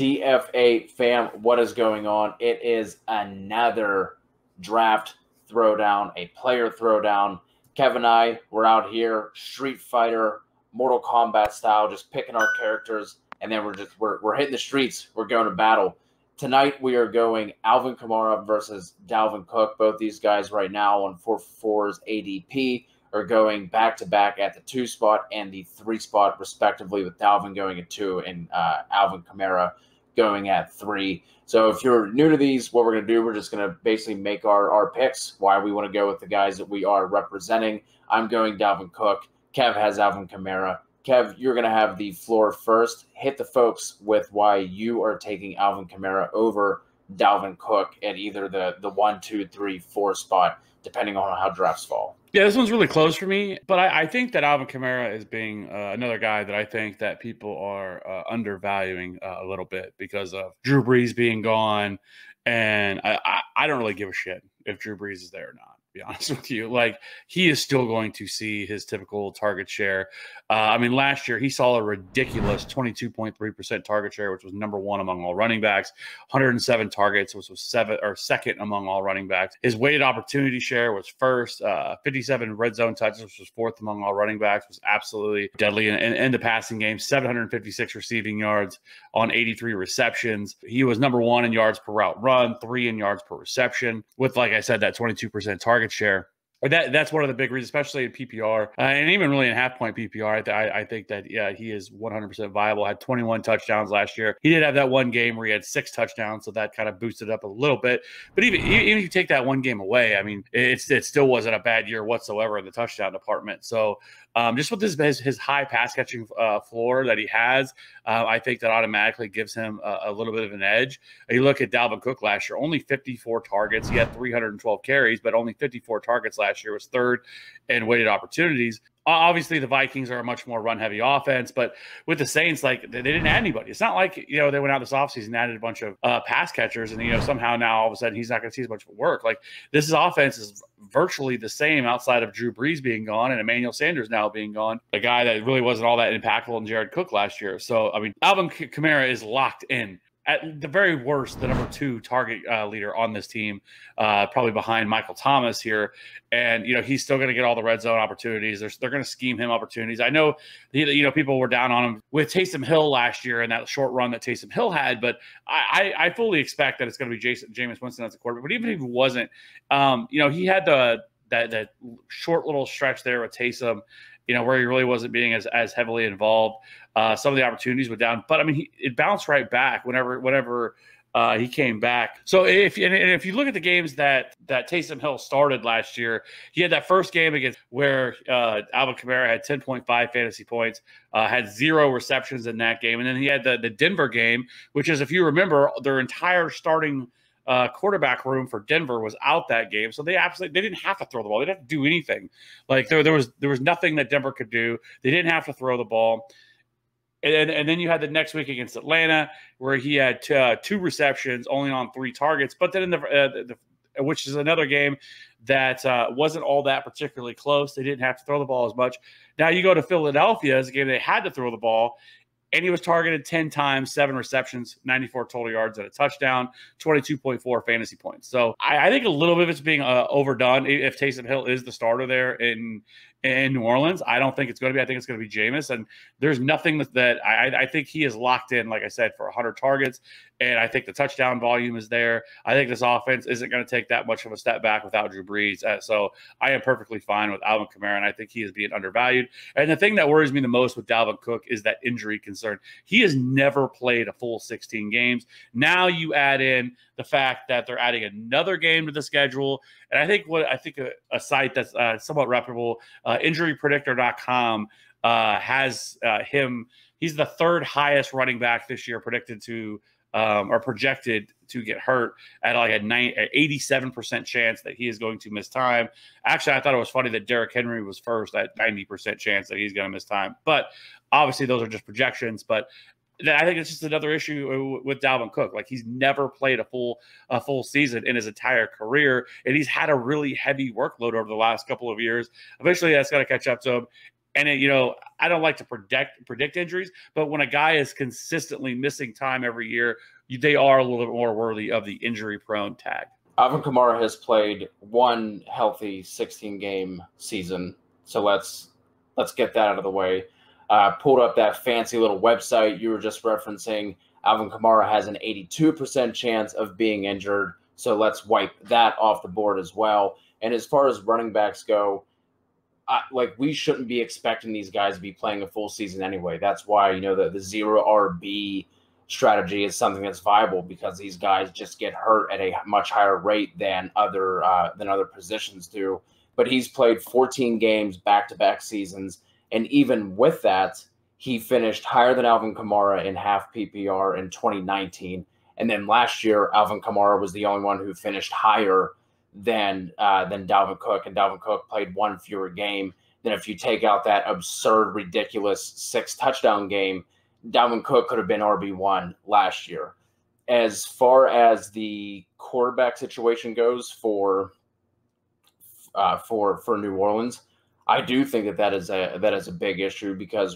TFA fam, what is going on? It is another draft throwdown, a player throwdown. Kevin and I, we're out here, Street Fighter, Mortal Kombat style, just picking our characters, and then we're hitting the streets. We're going to battle. Tonight we are going Alvin Kamara versus Dalvin Cook. Both these guys right now on 4-4's ADP are going back-to-back at the 2 spot and the 3 spot, respectively, with Dalvin going at 2 and Alvin Kamara going at 3. So if you're new to these, what we're going to do, we're just going to basically make our picks, why we want to go with the guys that we are representing. I'm going Dalvin Cook. Kev has Alvin Kamara. Kev, you're going to have the floor first. Hit the folks with why you are taking Alvin Kamara over Dalvin Cook at either the 1, 2, 3, 4 spot, depending on how drafts fall. Yeah, this one's really close for me, but I think that Alvin Kamara is being another guy that I think that people are undervaluing a little bit because of Drew Brees being gone, and I don't really give a shit if Drew Brees is there or not. Be honest with you, like, he is still going to see his typical target share. I mean, last year he saw a ridiculous 22.3% target share, which was number 1 among all running backs. 107 targets, which was second among all running backs. His weighted opportunity share was first. 57 red zone touches, which was 4th among all running backs, was absolutely deadly in the passing game. 756 receiving yards on 83 receptions. He was number 1 in yards per route run, 3 in yards per reception, with, like I said, that 22% target share. That's one of the big reasons, especially in PPR and even really in half-point PPR. I think that, yeah, he is 100% viable. Had 21 touchdowns last year. He did have that one game where he had 6 touchdowns, so that kind of boosted up a little bit. But even if you take that one game away, I mean, it still wasn't a bad year whatsoever in the touchdown department. So just with his high pass-catching floor that he has, I think that automatically gives him a little bit of an edge. You look at Dalvin Cook last year, only 54 targets. He had 312 carries, but only 54 targets last year, was 3rd in weighted opportunities. Obviously, the Vikings are a much more run-heavy offense, but with the Saints, like, they didn't add anybody. It's not like, they went out this offseason and added a bunch of pass catchers, and, somehow now all of a sudden he's not going to see as much work. Like, this offense is virtually the same outside of Drew Brees being gone and Emmanuel Sanders now being gone, a guy that really wasn't all that impactful in Jared Cook last year. So, I mean, Alvin Kamara is locked in. At the very worst, the number 2 target leader on this team, probably behind Michael Thomas here. And, he's still going to get all the red zone opportunities. They're going to scheme him opportunities. I know, people were down on him with Taysom Hill last year and that short run that Taysom Hill had. But I fully expect that it's going to be Jameis Winston as a quarterback. But even if he wasn't, he had that short little stretch there with Taysom, where he really wasn't being as heavily involved. Some of the opportunities were down, but I mean, it bounced right back whenever he came back. So if you look at the games that Taysom Hill started last year, he had that first game against where Alvin Kamara had 10.5 fantasy points, had 0 receptions in that game, and then he had the Denver game, which is, if you remember, their entire starting quarterback room for Denver was out that game, so they didn't have to throw the ball. They didn't have to do anything. Like, there was nothing that Denver could do. They didn't have to throw the ball. And then you had the next week against Atlanta, where he had 2 receptions, only on 3 targets. But then in the which is another game that wasn't all that particularly close. They didn't have to throw the ball as much. Now you go to Philadelphia, as a game they had to throw the ball, and he was targeted 10 times, 7 receptions, 94 total yards and a touchdown, 22.4 fantasy points. So I think a little bit of it's being overdone if Taysom Hill is the starter there in New Orleans. I don't think it's going to be. I think it's going to be Jameis. And there's nothing that I think he is locked in, like I said, for 100 targets. And I think the touchdown volume is there. I think this offense isn't going to take that much of a step back without Drew Brees. So I am perfectly fine with Alvin Kamara, and I think he is being undervalued. And the thing that worries me the most with Dalvin Cook is that injury concern. He has never played a full 16 games. Now you add in the fact that they're adding another game to the schedule. And I think a site that's somewhat reputable, injurypredictor.com, has him. He's the 3rd highest running back this year predicted to or projected to get hurt at like an 87% chance that he is going to miss time. Actually, I thought it was funny that Derrick Henry was first at 90% chance that he's going to miss time. But obviously those are just projections. But I think it's just another issue with Dalvin Cook. Like, he's never played a full season in his entire career, and he's had a really heavy workload over the last couple of years. Eventually, that's got to catch up to him. And I don't like to predict injuries, but when a guy is consistently missing time every year, they are a little bit more worthy of the injury-prone tag. Alvin Kamara has played one healthy 16-game season, so let's get that out of the way. Pulled up that fancy little website you were just referencing. Alvin Kamara has an 82% chance of being injured, so let's wipe that off the board as well. And as far as running backs go, we shouldn't be expecting these guys to be playing a full season anyway. That's why, the zero RB strategy is something that's viable, because these guys just get hurt at a much higher rate than other positions do. But he's played 14 games back-to-back seasons, and even with that, he finished higher than Alvin Kamara in half PPR in 2019. And then last year, Alvin Kamara was the only one who finished higher than Dalvin Cook, and Dalvin Cook played one fewer game. Then if you take out that absurd, ridiculous 6-touchdown game, Dalvin Cook could have been RB1 last year. As far as the quarterback situation goes for New Orleans, I do think that is a big issue, because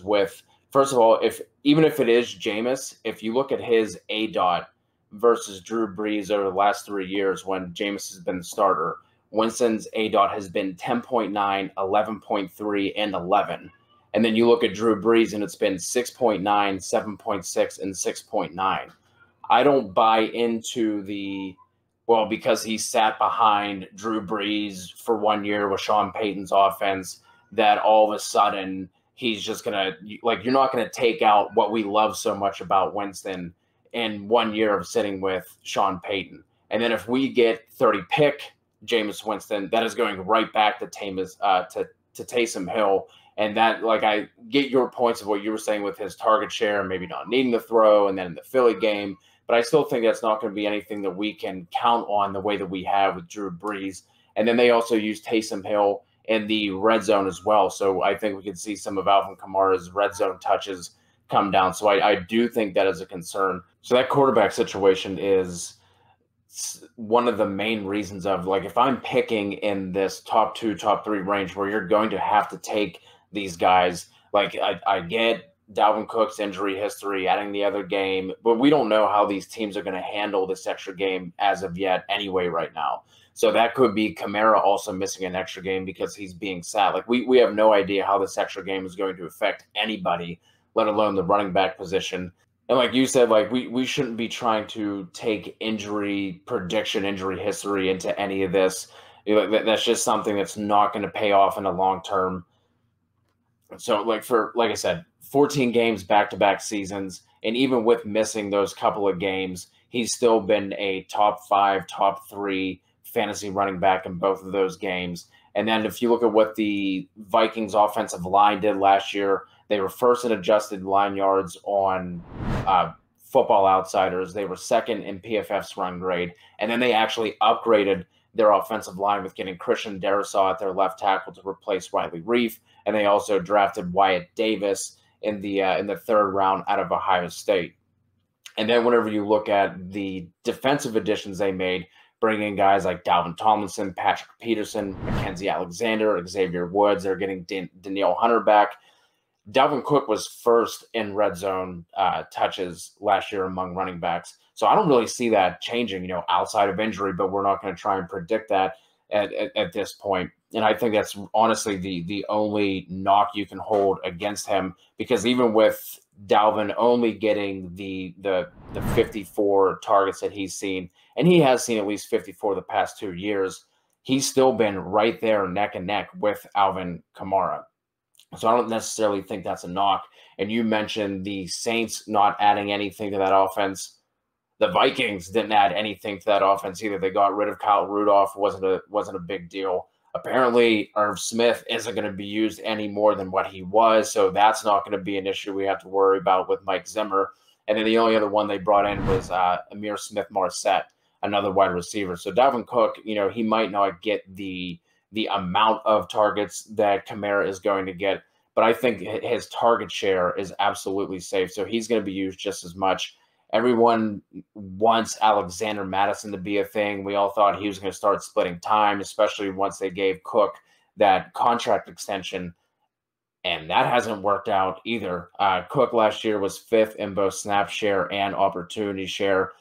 first of all, even if it is Jameis, if you look at his ADOT versus Drew Brees over the last 3 years when Jameis has been the starter, Winston's ADOT has been 10.9, 11.3, and 11. And then you look at Drew Brees, and it's been 6.9, 7.6, and 6.9. I don't buy into because he sat behind Drew Brees for 1 year with Sean Payton's offense, that all of a sudden he's just going to, you're not going to take out what we love so much about Winston in 1 year of sitting with Sean Payton. And then if we get 30 pick Jameis Winston, that is going right back to Taysom Hill. And that, I get your points of what you were saying with his target share and maybe not needing to throw, and then in the Philly game. But I still think that's not going to be anything that we can count on the way that we have with Drew Brees. And then they also use Taysom Hill in the red zone as well. So I think we could see some of Alvin Kamara's red zone touches come down. So I do think that is a concern. So that quarterback situation is one of the main reasons of, if I'm picking in this top 2, top 3 range where you're going to have to take these guys, I get Dalvin Cook's injury history, adding the other game, but we don't know how these teams are going to handle this extra game as of yet anyway right now. So that could be Kamara also missing an extra game because he's being sat. We have no idea how this extra game is going to affect anybody, let alone the running back position. And like you said, we shouldn't be trying to take injury prediction, injury history into any of this. That's just something that's not going to pay off in the long term. So like I said, 14 games back-to-back seasons, and even with missing those couple of games, he's still been a top 5, top 3 fantasy running back in both of those games. And then if you look at what the Vikings offensive line did last year, they were first in adjusted line yards on Football Outsiders. They were second in PFF's run grade. And then they actually upgraded their offensive line with getting Christian Darrisaw at their left tackle to replace Riley Reif. And they also drafted Wyatt Davis in the third round out of Ohio State. And then whenever you look at the defensive additions they made, bringing guys like Dalvin Tomlinson, Patrick Peterson, Mackenzie Alexander, Xavier Woods, they're getting Danielle Hunter back. Dalvin Cook was first in red zone touches last year among running backs. So I don't really see that changing, outside of injury, but we're not going to try and predict that at this point. And I think that's honestly the only knock you can hold against him, because even with Dalvin only getting the 54 targets that he's seen, and he has seen at least 54 the past 2 years, he's still been right there neck and neck with Alvin Kamara. So I don't necessarily think that's a knock. And you mentioned the Saints not adding anything to that offense. The Vikings didn't add anything to that offense either. They got rid of Kyle Rudolph. Wasn't a big deal. Apparently, Irv Smith isn't going to be used any more than what he was, so that's not going to be an issue we have to worry about with Mike Zimmer. And then the only other one they brought in was Amir Smith-Marset, another wide receiver. So Dalvin Cook, he might not get the amount of targets that Kamara is going to get, but I think his target share is absolutely safe. So he's going to be used just as much. Everyone wants Alexander Madison to be a thing. We all thought he was going to start splitting time, especially once they gave Cook that contract extension. and that hasn't worked out either. Cook last year was 5th in both snap share and opportunity share.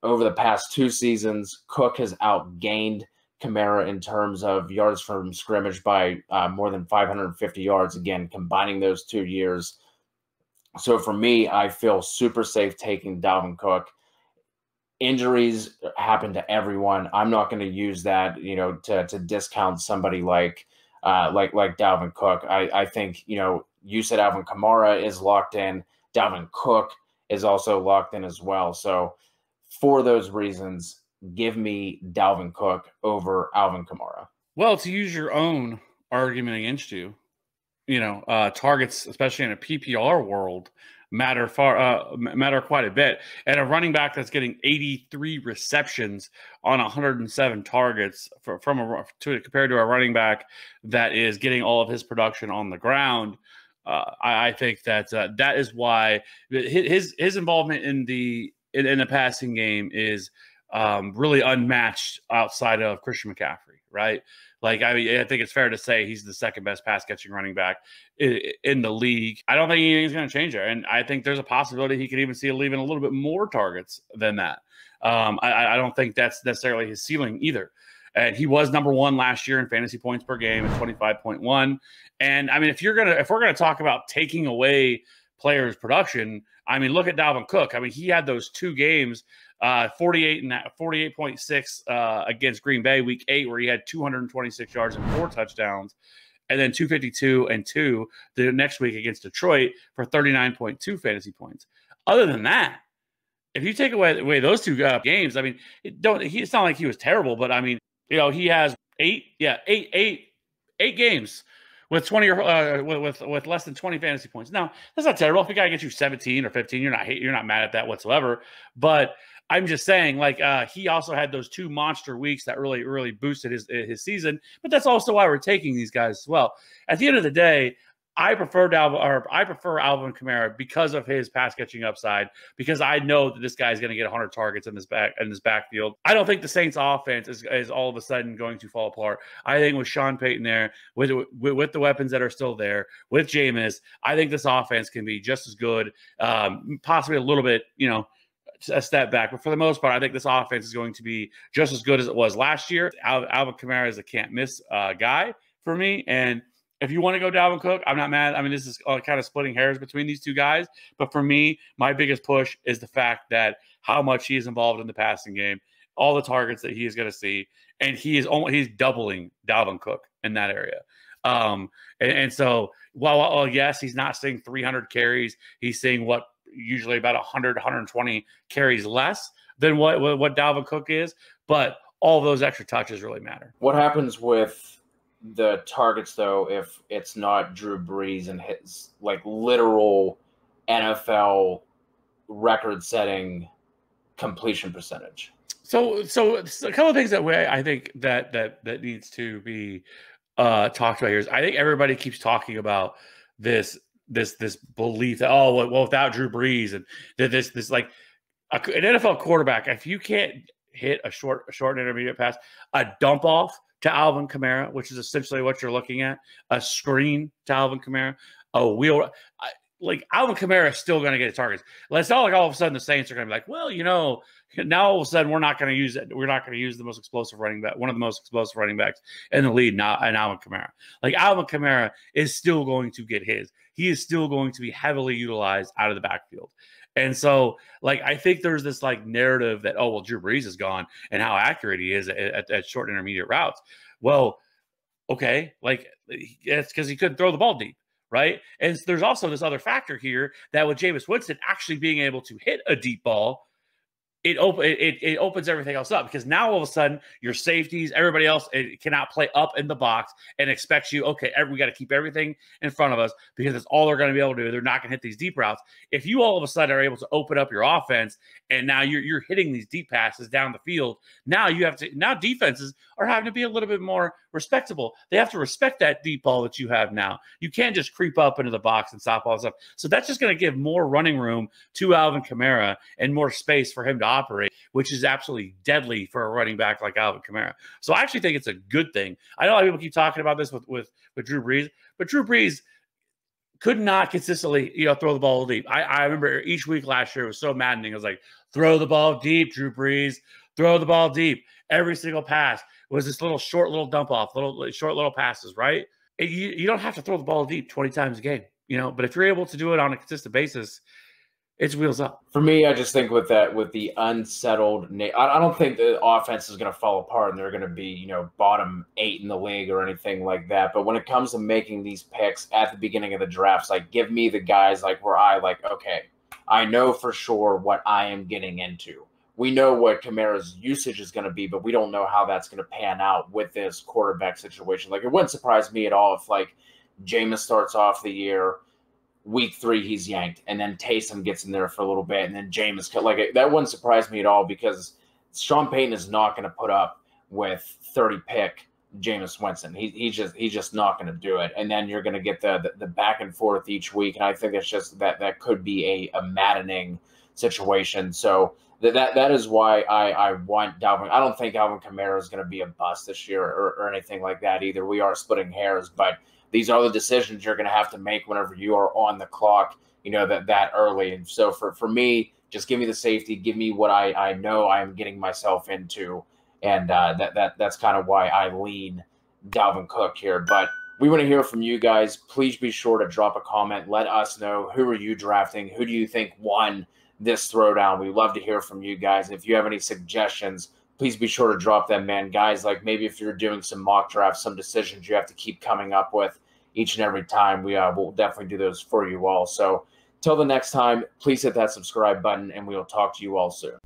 Over the past 2 seasons, Cook has outgained Kamara in terms of yards from scrimmage by more than 550 yards, again, combining those 2 years. So for me, I feel super safe taking Dalvin Cook. Injuries happen to everyone. I'm not going to use that, to discount somebody like Dalvin Cook. I think, you said Alvin Kamara is locked in. Dalvin Cook is also locked in as well. So for those reasons, give me Dalvin Cook over Alvin Kamara. Well, to use your own argument against you, targets, especially in a PPR world, matter quite a bit. And a running back that's getting 83 receptions on 107 targets compared to a running back that is getting all of his production on the ground. I think that that is why his involvement in the passing game is really unmatched outside of Christian McCaffrey, right? Like, I think it's fair to say he's the second best pass catching running back in the league. I don't think anything's going to change there. And I think there's a possibility he could even see even a little bit more targets than that. I don't think that's necessarily his ceiling either. And he was number 1 last year in fantasy points per game at 25.1. And I mean, if we're gonna talk about taking away players' production, I mean, look at Dalvin Cook. I mean, he had those 2 games, 48.6 against Green Bay week 8, where he had 226 yards and 4 touchdowns, and then 252 and 2 the next week against Detroit for 39.2 fantasy points. Other than that, if you take away those 2 games, I mean, it's not like he was terrible, but I mean, he has 8 games with 20 or with less than 20 fantasy points. Now, that's not terrible. If a guy gets you 17 or 15, you're not mad at that whatsoever. But I'm just saying, like, he also had those 2 monster weeks that really, really boosted his season. But that's also why we're taking these guys as well. At the end of the day, I prefer Alvin Kamara because of his pass catching upside, because I know that this guy is going to get 100 targets in this backfield. I don't think the Saints offense is all of a sudden going to fall apart. I think with Sean Payton there, with the weapons that are still there, with Jameis, I think this offense can be just as good, possibly a little bit, a step back. But for the most part, I think this offense is going to be just as good as it was last year. Alvin Kamara is a can't miss guy for me. And if you want to go Dalvin Cook, I'm not mad. I mean, this is kind of splitting hairs between these 2 guys. But for me, my biggest push is the fact that how much he is involved in the passing game, all the targets that he is going to see, and he's doubling Dalvin Cook in that area. And so, while yes, he's not seeing 300 carries, he's seeing usually about 100, 120 carries less than what Dalvin Cook is. But all those extra touches really matter. What happens with the targets, though, if it's not Drew Brees and his literal NFL record-setting completion percentage? So a couple of things that I think that needs to be talked about here is, I think everybody keeps talking about this belief that without Drew Brees and that this like an NFL quarterback, if you can't hit a short and intermediate pass, a dump off to Alvin Kamara, which is essentially what you're looking at, a screen to Alvin Kamara, a wheel. Alvin Kamara is still going to get targets. It's not like all of a sudden the Saints are going to be like, well, now all of a sudden we're not going to use it. We're not going to use the most explosive running back, one of the most explosive running backs in the league now, and Alvin Kamara. Alvin Kamara is still going to get his. He is still going to be heavily utilized out of the backfield. And so, I think there's this narrative that, Drew Brees is gone and how accurate he is at short and intermediate routes. Well, okay, it's because he couldn't throw the ball deep, right? And there's also this other factor here that with Jameis Winston actually being able to hit a deep ball, it opens everything else up, because now all of a sudden your safeties, everybody else cannot play up in the box and expects you, okay, we got to keep everything in front of us because that's all they're going to be able to do. They're not going to hit these deep routes. If you all of a sudden are able to open up your offense and now you're hitting these deep passes down the field, now defenses are having to be a little bit more respectable. They have to respect that deep ball that you have now. You can't just creep up into the box and stop all this stuff. So that's just going to give more running room to Alvin Kamara and more space for him to operate, which is absolutely deadly for a running back like Alvin Kamara. So I actually think it's a good thing. I know a lot of people keep talking about this with Drew Brees, but Drew Brees, could not consistently, throw the ball deep. I remember each week last year, it was so maddening. It was like, throw the ball deep, Drew Brees, throw the ball deep. Every single pass was this short little dump off, short little passes, right? You don't have to throw the ball deep 20 times a game, but if you're able to do it on a consistent basis, it's wheels up. For me, I just think with the unsettled, I don't think the offense is going to fall apart and they're going to be, bottom 8 in the league or anything like that. But when it comes to making these picks at the beginning of the drafts, like, give me the guys where okay, I know for sure what I am getting into. We know what Kamara's usage is going to be, but we don't know how that's going to pan out with this quarterback situation. It wouldn't surprise me at all if Jameis starts off the year, week 3 he's yanked, and then Taysom gets in there for a little bit, and then Jameis that wouldn't surprise me at all, because Sean Payton is not going to put up with 30 pick Jameis Winston. He's just not going to do it. And then you're going to get the back and forth each week, and I think it's just that could be a maddening situation. So that is why I want Dalvin. I don't think Alvin Kamara is going to be a bust this year or anything like that either. We are splitting hairs, but these are the decisions you're going to have to make whenever you are on the clock, that early. And so for me, just give me the safety, give me what I know I am getting myself into. And that's kind of why I lean Dalvin Cook here. But we want to hear from you guys. Please be sure to drop a comment. Let us know, who are you drafting? Who do you think won this throwdown? We love to hear from you guys. If you have any suggestions, please be sure to drop them, man. Guys, maybe if you're doing some mock drafts, some decisions you have to keep coming up with each and every time, we'll definitely do those for you all. So till the next time, please hit that subscribe button, and we will talk to you all soon.